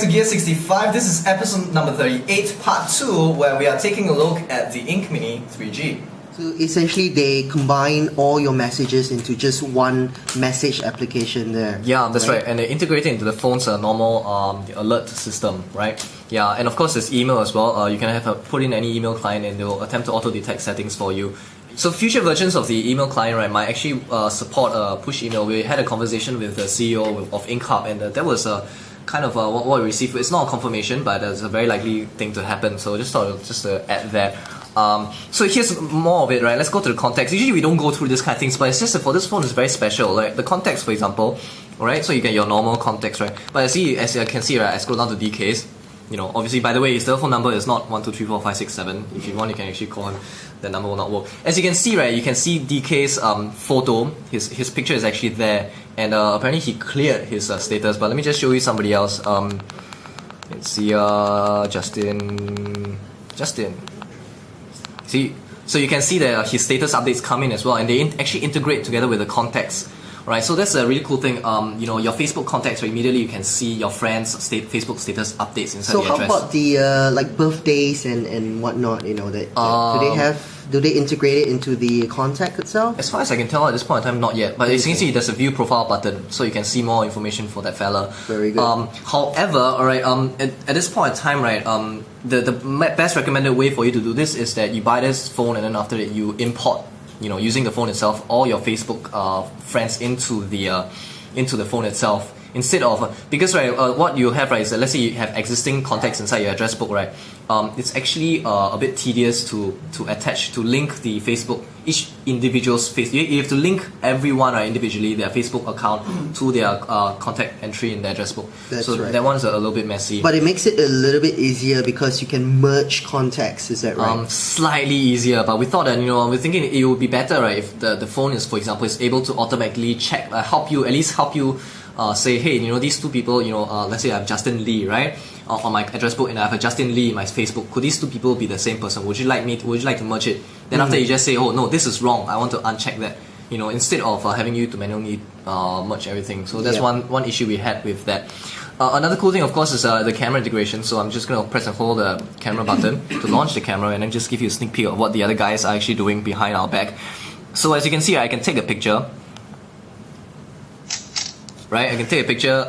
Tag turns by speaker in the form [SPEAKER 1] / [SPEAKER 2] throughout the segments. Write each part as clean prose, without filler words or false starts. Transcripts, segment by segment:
[SPEAKER 1] Gear65. This is episode number 38, part 2, where we are taking a look at the INQ Mini 3G.
[SPEAKER 2] So essentially they combine all your messages into just one message application there.
[SPEAKER 3] Yeah, that's right. And they integrate it into the phone's normal alert system, right? Yeah, and of course there's email as well. You can have put in any email client and they'll attempt to auto-detect settings for you. So future versions of the email client, right, might actually support push email. We had a conversation with the CEO of INQ, and that was kind of what we received. It's not a confirmation, but it's a very likely thing to happen. So just thought just to add that. So here's more of it, right? Let's go to the context. Usually we don't go through this kind of things, but it's just that for this phone, it's very special. Like the context, for example, right? So you get your normal context, right? But as you can see, right, I scroll down to DK's. You know, obviously, by the way, his telephone number is not 1, 2, 3, 4, 5, 6, 7. If you want, you can actually call him. The number will not work. As you can see, right, you can see DK's photo. His picture is actually there, and apparently he cleared his status. But let me just show you somebody else. Let's see, Justin. See, so you can see that his status updates come in as well, and they actually integrate together with the context. Right, so that's a really cool thing. You know, your Facebook contacts, right, immediately you can see your friends' Facebook status updates inside the address.
[SPEAKER 2] So how about the like birthdays and whatnot? You know, do they integrate it into the contact itself?
[SPEAKER 3] As far as I can tell, at this point in time, not yet. But as you can see, there's a view profile button, so you can see more information for that fella.
[SPEAKER 2] Very good.
[SPEAKER 3] However, alright, at this point in time, right, the best recommended way for you to do this is that you buy this phone and then after that you import, you know, using the phone itself, all your Facebook friends into the phone itself. Instead of because right, what you have, right, is that let's say you have existing contacts inside your address book, right? It's actually a bit tedious to link the Facebook, each individual's face. You have to link everyone, right, individually, their Facebook account to their contact entry in the address book.
[SPEAKER 2] That's
[SPEAKER 3] right. That one's a little bit messy.
[SPEAKER 2] But it makes it a little bit easier because you can merge contacts. Is that right?
[SPEAKER 3] Slightly easier, but we thought that, you know, we're thinking it would be better, right, if the phone is, for example, is able to automatically check, help you say, hey, you know, these two people, you know, let's say I have Justin Lee, right, on my address book, and I have a Justin Lee in my Facebook. Could these two people be the same person? Would you like to merge it? Then after you just say, oh no, this is wrong, I want to uncheck that. You know, instead of having you to manually merge everything. So that's one issue we had with that. Another cool thing, of course, is the camera integration. So I'm just going to press and hold the camera button to launch the camera, and then just give you a sneak peek of what the other guys are actually doing behind our back. So as you can see, I can take a picture. Right, I can take a picture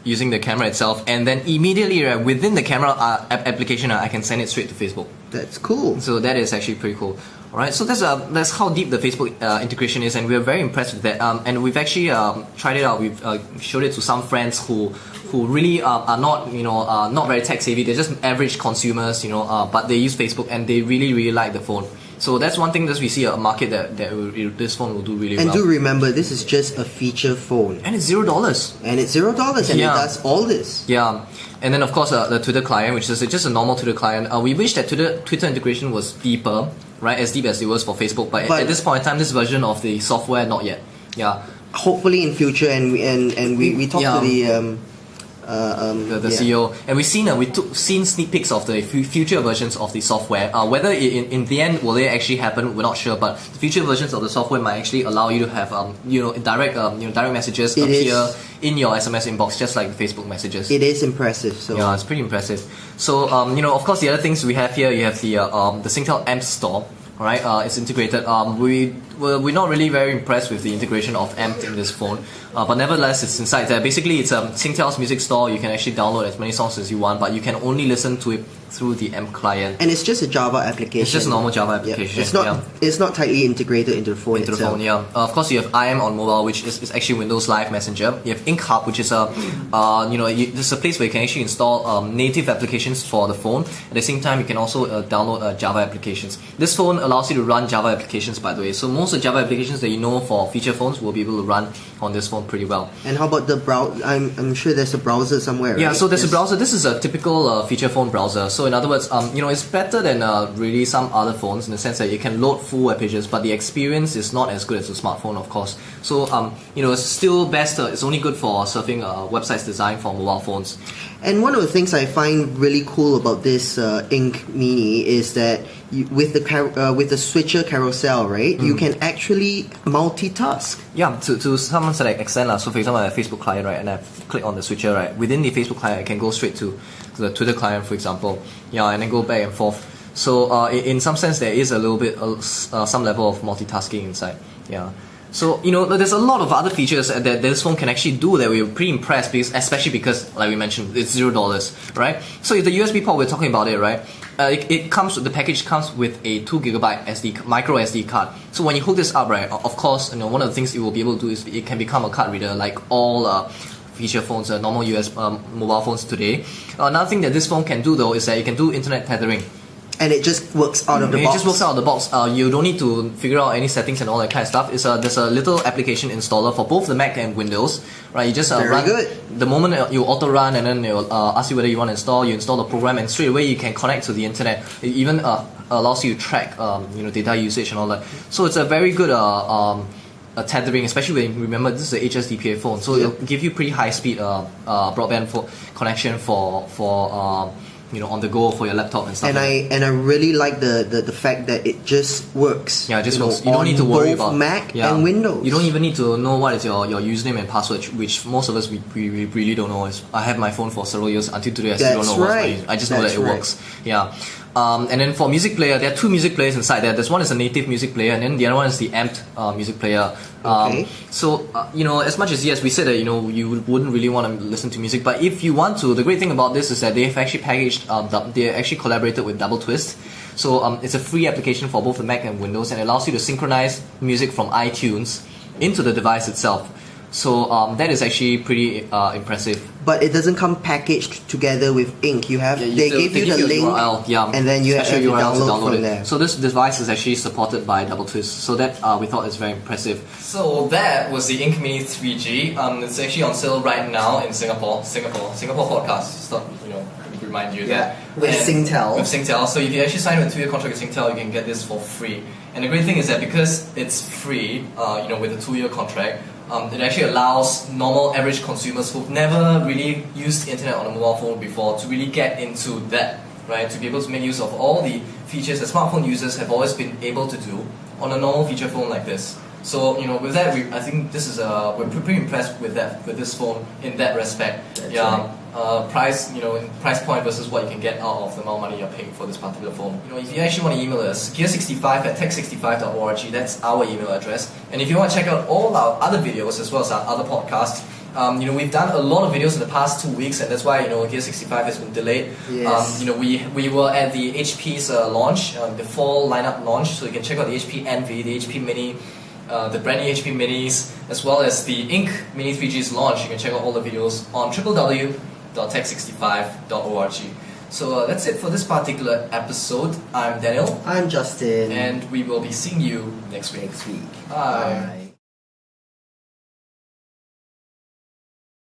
[SPEAKER 3] using the camera itself, and then immediately, right, within the camera application, I can send it straight to Facebook.
[SPEAKER 2] That's cool.
[SPEAKER 3] So that is actually pretty cool. Alright, so that's how deep the Facebook integration is, and we're very impressed with that. And we've actually tried it out. We've showed it to some friends who really are not, you know, not very tech savvy. They're just average consumers, you know, but they use Facebook and they really like the phone. So that's one thing that we see a market that this phone will do really well.
[SPEAKER 2] And do remember, this is just a feature phone.
[SPEAKER 3] And it's $0.
[SPEAKER 2] And it's $0, and it does all this.
[SPEAKER 3] Yeah. And then of course the Twitter client, which is just a normal Twitter client. We wish that Twitter integration was deeper, right? As deep as it was for Facebook. But at this point in time, this version of the software, not yet. Yeah.
[SPEAKER 2] Hopefully in future, and we talked to the
[SPEAKER 3] CEO, and we've seen sneak peeks of the future versions of the software. Whether in the end will it actually happen, we're not sure. But the future versions of the software might actually allow you to have direct messages appear in your SMS inbox, just like Facebook messages.
[SPEAKER 2] It is impressive. So
[SPEAKER 3] yeah, it's pretty impressive. So of course, the other things we have here, you have the Singtel Amp Store. Alright, it's integrated. We're not really very impressed with the integration of AMP in this phone, but nevertheless, it's inside there. Basically, it's Singtel's music store. You can actually download as many songs as you want, but you can only listen to it through the AMP client.
[SPEAKER 2] And it's just a Java application.
[SPEAKER 3] It's just a normal Java application.
[SPEAKER 2] It's not tightly integrated into the phone itself.
[SPEAKER 3] Of course, you have IM on mobile, which is actually Windows Live Messenger. You have INQ, which is this is a place where you can actually install native applications for the phone. At the same time, you can also download Java applications. This phone allows you to run Java applications, by the way. So most of the Java applications that you know for feature phones will be able to run on this phone pretty well.
[SPEAKER 2] And how about the browser? I'm sure there's a browser somewhere, right?
[SPEAKER 3] Yeah, so there's a browser. This is a typical feature phone browser. So in other words, it's better than really some other phones in the sense that you can load full web pages, but the experience is not as good as a smartphone, of course. So it's still best. It's only good for surfing websites designed for mobile phones.
[SPEAKER 2] And one of the things I find really cool about this INQ Mini is that with the switcher carousel, right, you can actually multitask.
[SPEAKER 3] Yeah, to some extent. So for example, I have a Facebook client, right, and I click on the switcher, right. Within the Facebook client, I can go straight to the Twitter client, for example, and then go back and forth. So in some sense, there is a little bit, some level of multitasking inside. Yeah. So there's a lot of other features that this phone can actually do that we're pretty impressed, especially because, like we mentioned, it's $0, right? So if the USB port, we're talking about it, right? The package comes with a 2GB micro SD card. So when you hook this up, right, of course, one of the things it will be able to do is it can become a card reader like all feature phones, normal US mobile phones today. Another thing that this phone can do though is that it can do internet tethering.
[SPEAKER 2] And it just works out of the box.
[SPEAKER 3] It just works out of the box. You don't need to figure out any settings and all that kind of stuff. There's a little application installer for both the Mac and Windows. Right, you just
[SPEAKER 2] Very
[SPEAKER 3] run.
[SPEAKER 2] good.
[SPEAKER 3] The moment you auto run, and then it'll ask you whether you want to install. You install the program, and straight away you can connect to the internet. It even allows you to track data usage and all that. So it's a very good tethering, especially when you remember this is an HSDPA phone. So it'll give you pretty high speed broadband connection for on the go for your laptop and stuff.
[SPEAKER 2] And I really like the fact that it just works.
[SPEAKER 3] Yeah, it just works. You don't need to worry
[SPEAKER 2] both
[SPEAKER 3] about
[SPEAKER 2] Mac and Windows.
[SPEAKER 3] You don't even need to know what is your username and password, which most of us we really don't know. I have my phone for several years until today. I still don't know what's my username. I just know that it works. Yeah. And then for music player, there are two music players inside there. There's one is a native music player, and then the other one is the amped music player.
[SPEAKER 2] Okay.
[SPEAKER 3] So as much as yes, we said that you wouldn't really want to listen to music, but if you want to, the great thing about this is that they've actually packaged, they actually collaborated with Double Twist. So it's a free application for both the Mac and Windows, and it allows you to synchronize music from iTunes into the device itself. So that is actually pretty impressive.
[SPEAKER 2] But it doesn't come packaged together with INQ. They give you the link,
[SPEAKER 3] URL,
[SPEAKER 2] and then you have to download from there.
[SPEAKER 3] So this device is actually supported by Double Twist. So that we thought is very impressive.
[SPEAKER 1] So that was the INQ Mini 3G. It's actually on sale right now in Singapore podcast. Stop, remind you that.
[SPEAKER 2] With Singtel.
[SPEAKER 1] With Singtel. So if you actually sign a 2-year contract with Singtel, you can get this for free. And the great thing is that because it's free, with a 2-year contract, it actually allows normal average consumers who've never really used the internet on a mobile phone before to really get into that, right? To be able to make use of all the features that smartphone users have always been able to do on a normal feature phone like this. So with that, I think this is we're pretty impressed with this phone in that respect.
[SPEAKER 2] That's right.
[SPEAKER 1] Price price point versus what you can get out of the amount of money you're paying for this particular phone. If you actually want to email us, gear65@tech65.org. That's our email address. And if you want to check out all our other videos as well as our other podcasts, we've done a lot of videos in the past 2 weeks, and that's why Gear65 has been delayed.
[SPEAKER 2] Yes.
[SPEAKER 1] We were at the HP's launch, the fall lineup launch, so you can check out the HP Envy, the HP Mini, the brand new HP Minis, as well as the INQ Mini 3G's launch. You can check out all the videos on www.tech65.org. So that's it for this particular episode. I'm Daniel.
[SPEAKER 2] I'm Justin.
[SPEAKER 1] And we will be seeing you next week.
[SPEAKER 2] Bye.